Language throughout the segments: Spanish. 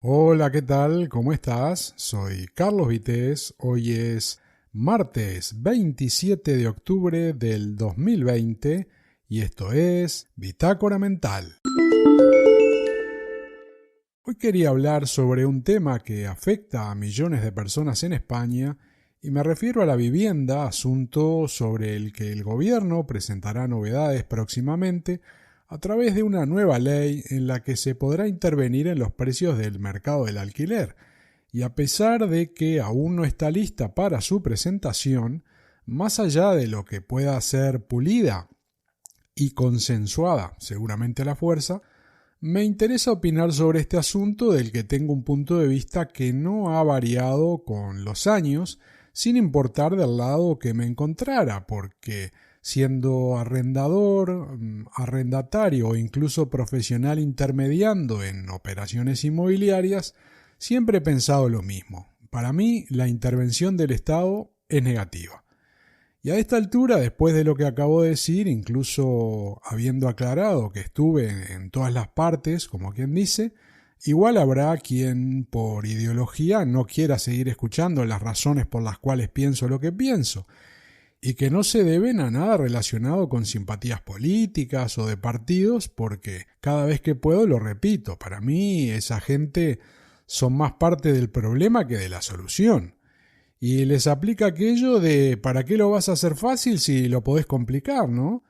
Hola, ¿qué tal? ¿Cómo estás? Soy Carlos Vitéz. Hoy es martes 27 de octubre del 2020 y esto es Bitácora Mental. Hoy quería hablar sobre un tema que afecta a millones de personas en España y me refiero a la vivienda, asunto sobre el que el gobierno presentará novedades próximamente a través de una nueva ley en la que se podrá intervenir en los precios del mercado del alquiler. Y a pesar de que aún no está lista para su presentación, más allá de lo que pueda ser pulida y consensuada, seguramente a la fuerza, me interesa opinar sobre este asunto del que tengo un punto de vista que no ha variado con los años, sin importar del lado que me encontrara, porque siendo arrendador, arrendatario o incluso profesional intermediando en operaciones inmobiliarias, siempre he pensado lo mismo. Para mí, la intervención del Estado es negativa. Y a esta altura, después de lo que acabo de decir, incluso habiendo aclarado que estuve en todas las partes, como quien dice, igual habrá quien por ideología no quiera seguir escuchando las razones por las cuales pienso lo que pienso, y que no se deben a nada relacionado con simpatías políticas o de partidos, porque cada vez que puedo lo repito, para mí esa gente son más parte del problema que de la solución. Y les aplica aquello de ¿para qué lo vas a hacer fácil si lo podés complicar, no?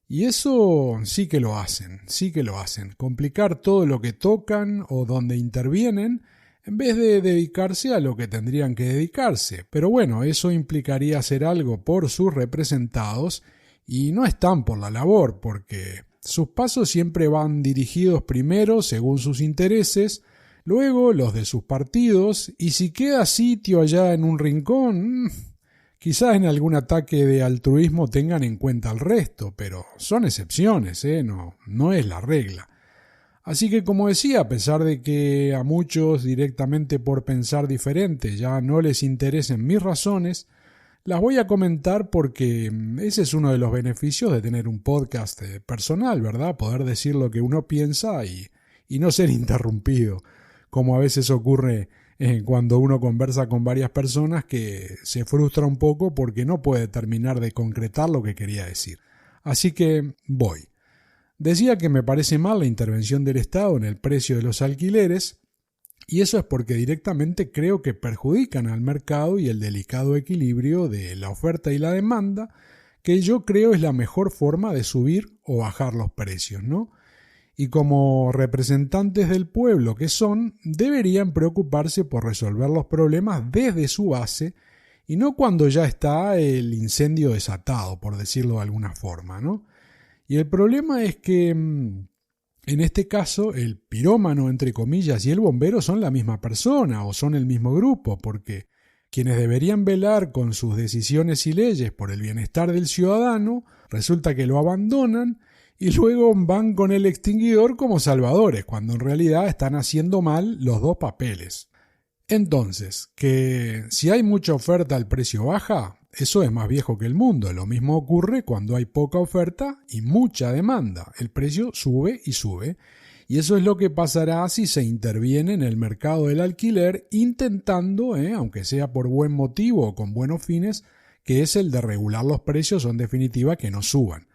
Y eso sí que lo hacen, sí que lo hacen. Complicar todo lo que tocan o donde intervienen en vez de dedicarse a lo que tendrían que dedicarse. Pero bueno, eso implicaría hacer algo por sus representados y no están por la labor porque sus pasos siempre van dirigidos primero según sus intereses, luego los de sus partidos, y si queda sitio allá en un rincón, quizás en algún ataque de altruismo tengan en cuenta al resto, pero son excepciones, no es la regla. Así que, como decía, a pesar de que a muchos directamente por pensar diferente ya no les interesen mis razones, las voy a comentar porque ese es uno de los beneficios de tener un podcast personal, ¿verdad? Poder decir lo que uno piensa y no ser interrumpido, como a veces ocurre cuando uno conversa con varias personas que se frustra un poco porque no puede terminar de concretar lo que quería decir. Así que voy. Decía que me parece mal la intervención del Estado en el precio de los alquileres, y eso es porque directamente creo que perjudican al mercado y el delicado equilibrio de la oferta y la demanda, que yo creo es la mejor forma de subir o bajar los precios, ¿no? Y como representantes del pueblo que son, deberían preocuparse por resolver los problemas desde su base y no cuando ya está el incendio desatado, por decirlo de alguna forma, ¿no? Y el problema es que en este caso el pirómano, entre comillas, y el bombero son la misma persona o son el mismo grupo, porque quienes deberían velar con sus decisiones y leyes por el bienestar del ciudadano, resulta que lo abandonan y luego van con el extinguidor como salvadores, cuando en realidad están haciendo mal los dos papeles. Entonces, que si hay mucha oferta el precio baja, eso es más viejo que el mundo. Lo mismo ocurre cuando hay poca oferta y mucha demanda. El precio sube y sube. Y eso es lo que pasará si se interviene en el mercado del alquiler intentando, aunque sea por buen motivo o con buenos fines, que es el de regular los precios o en definitiva que no suban.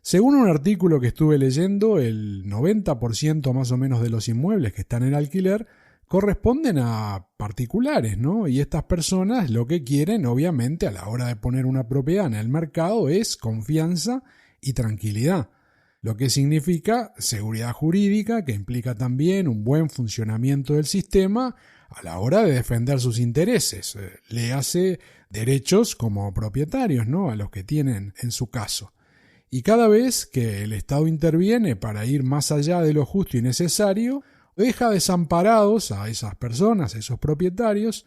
Según un artículo que estuve leyendo, el 90% más o menos de los inmuebles que están en alquiler corresponden a particulares, ¿no? Y estas personas lo que quieren, obviamente, a la hora de poner una propiedad en el mercado es confianza y tranquilidad, lo que significa seguridad jurídica, que implica también un buen funcionamiento del sistema a la hora de defender sus intereses. Le hace derechos como propietarios, ¿no? A los que tienen en su caso. Y cada vez que el Estado interviene para ir más allá de lo justo y necesario, deja desamparados a esas personas, a esos propietarios,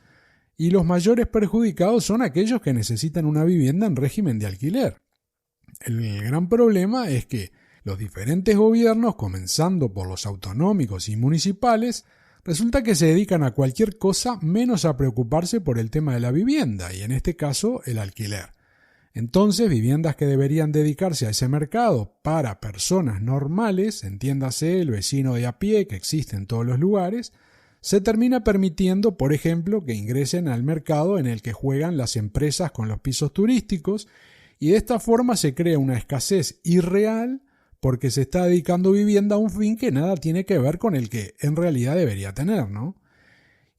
y los mayores perjudicados son aquellos que necesitan una vivienda en régimen de alquiler. El gran problema es que los diferentes gobiernos, comenzando por los autonómicos y municipales, resulta que se dedican a cualquier cosa menos a preocuparse por el tema de la vivienda, y en este caso el alquiler. Entonces, viviendas que deberían dedicarse a ese mercado para personas normales, entiéndase el vecino de a pie que existe en todos los lugares, se termina permitiendo, por ejemplo, que ingresen al mercado en el que juegan las empresas con los pisos turísticos, y de esta forma se crea una escasez irreal porque se está dedicando vivienda a un fin que nada tiene que ver con el que en realidad debería tener, ¿no?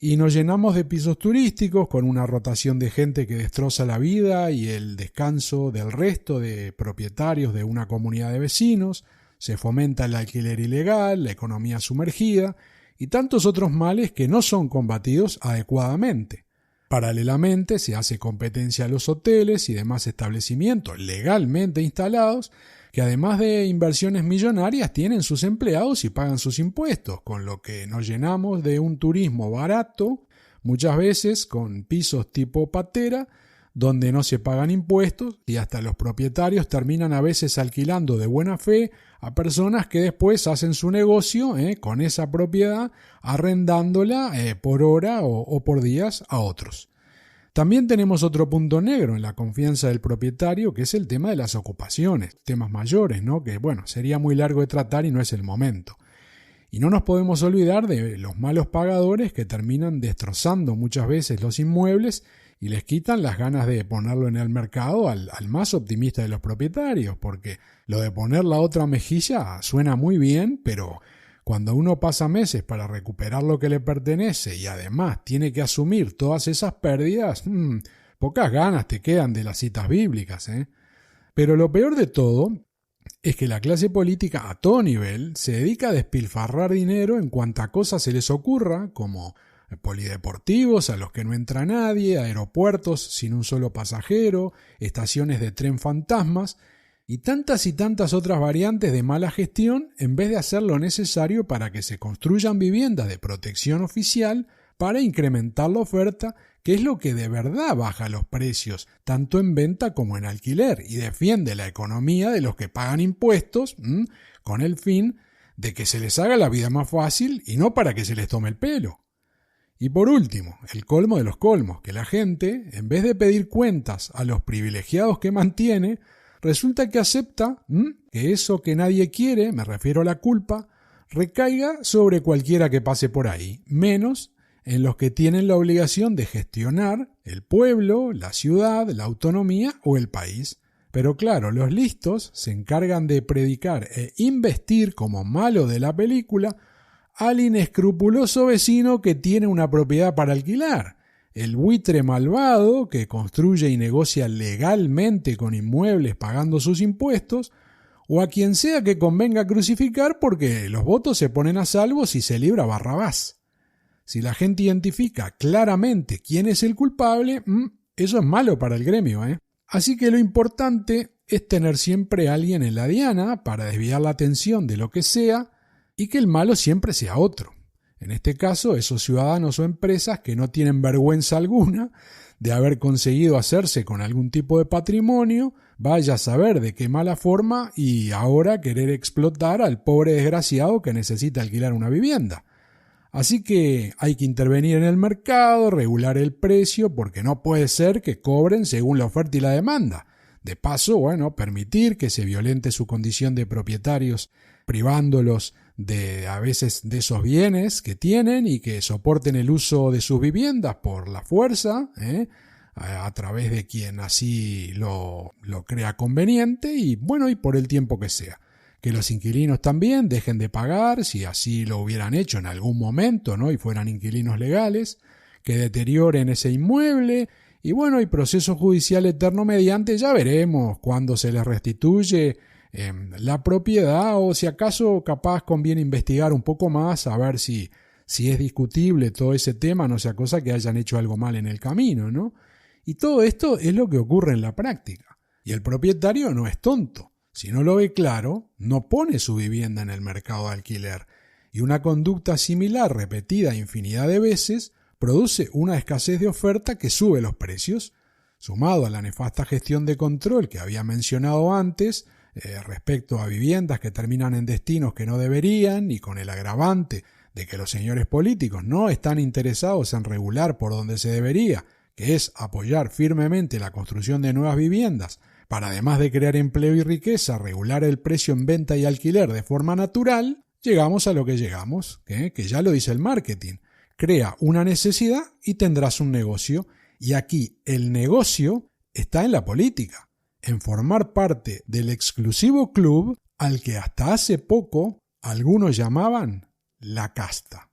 Y nos llenamos de pisos turísticos con una rotación de gente que destroza la vida y el descanso del resto de propietarios de una comunidad de vecinos, se fomenta el alquiler ilegal, la economía sumergida y tantos otros males que no son combatidos adecuadamente. Paralelamente se hace competencia a los hoteles y demás establecimientos legalmente instalados que además de inversiones millonarias tienen sus empleados y pagan sus impuestos, con lo que nos llenamos de un turismo barato, muchas veces con pisos tipo patera, donde no se pagan impuestos y hasta los propietarios terminan a veces alquilando de buena fe a personas que después hacen su negocio con esa propiedad, arrendándola por hora o por días a otros. También tenemos otro punto negro en la confianza del propietario, que es el tema de las ocupaciones, temas mayores, ¿no? Que sería muy largo de tratar y no es el momento. Y no nos podemos olvidar de los malos pagadores que terminan destrozando muchas veces los inmuebles y les quitan las ganas de ponerlo en el mercado al más optimista de los propietarios, porque lo de poner la otra mejilla suena muy bien, pero cuando uno pasa meses para recuperar lo que le pertenece y además tiene que asumir todas esas pérdidas, pocas ganas te quedan de las citas bíblicas, ¿eh? Pero lo peor de todo es que la clase política a todo nivel se dedica a despilfarrar dinero en cuanta cosa se les ocurra, como polideportivos a los que no entra nadie, aeropuertos sin un solo pasajero, estaciones de tren fantasmas y tantas otras variantes de mala gestión en vez de hacer lo necesario para que se construyan viviendas de protección oficial para incrementar la oferta, que es lo que de verdad baja los precios, tanto en venta como en alquiler, y defiende la economía de los que pagan impuestos con el fin de que se les haga la vida más fácil y no para que se les tome el pelo. Y por último, el colmo de los colmos, que la gente, en vez de pedir cuentas a los privilegiados que mantiene, resulta que acepta que eso que nadie quiere, me refiero a la culpa, recaiga sobre cualquiera que pase por ahí, menos en los que tienen la obligación de gestionar el pueblo, la ciudad, la autonomía o el país. Pero claro, los listos se encargan de predicar e investir como malo de la película al inescrupuloso vecino que tiene una propiedad para alquilar, el buitre malvado que construye y negocia legalmente con inmuebles pagando sus impuestos, o a quien sea que convenga crucificar porque los votos se ponen a salvo si se libra Barrabás. Si la gente identifica claramente quién es el culpable, eso es malo para el gremio, ¿eh? Así que lo importante es tener siempre a alguien en la diana para desviar la atención de lo que sea y que el malo siempre sea otro. En este caso, esos ciudadanos o empresas que no tienen vergüenza alguna de haber conseguido hacerse con algún tipo de patrimonio, vaya a saber de qué mala forma y ahora querer explotar al pobre desgraciado que necesita alquilar una vivienda. Así que hay que intervenir en el mercado, regular el precio, porque no puede ser que cobren según la oferta y la demanda. De paso, permitir que se violente su condición de propietarios, privándolos a veces de esos bienes que tienen y que soporten el uso de sus viviendas por la fuerza, a través de quien así lo crea conveniente y por el tiempo que sea. Que los inquilinos también dejen de pagar si así lo hubieran hecho en algún momento, y fueran inquilinos legales, que deterioren ese inmueble y proceso judicial eterno mediante, ya veremos cuándo se les restituye la propiedad o si acaso capaz conviene investigar un poco más a ver si es discutible todo ese tema, no sea cosa que hayan hecho algo mal en el camino, ¿no? Y todo esto es lo que ocurre en la práctica. Y el propietario no es tonto. Si no lo ve claro, no pone su vivienda en el mercado de alquiler. Y una conducta similar repetida infinidad de veces produce una escasez de oferta que sube los precios. Sumado a la nefasta gestión de control que había mencionado antes, respecto a viviendas que terminan en destinos que no deberían y con el agravante de que los señores políticos no están interesados en regular por donde se debería, que es apoyar firmemente la construcción de nuevas viviendas, para además de crear empleo y riqueza, regular el precio en venta y alquiler de forma natural, llegamos a lo que llegamos, que ya lo dice el marketing. Crea una necesidad y tendrás un negocio. Y aquí el negocio está en la política, en formar parte del exclusivo club al que hasta hace poco algunos llamaban la casta.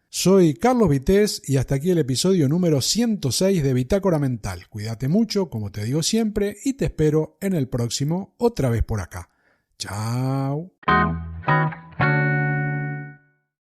Soy Carlos Vitéz y hasta aquí el episodio número 106 de Bitácora Mental. Cuídate mucho, como te digo siempre, y te espero en el próximo, otra vez por acá. Chao.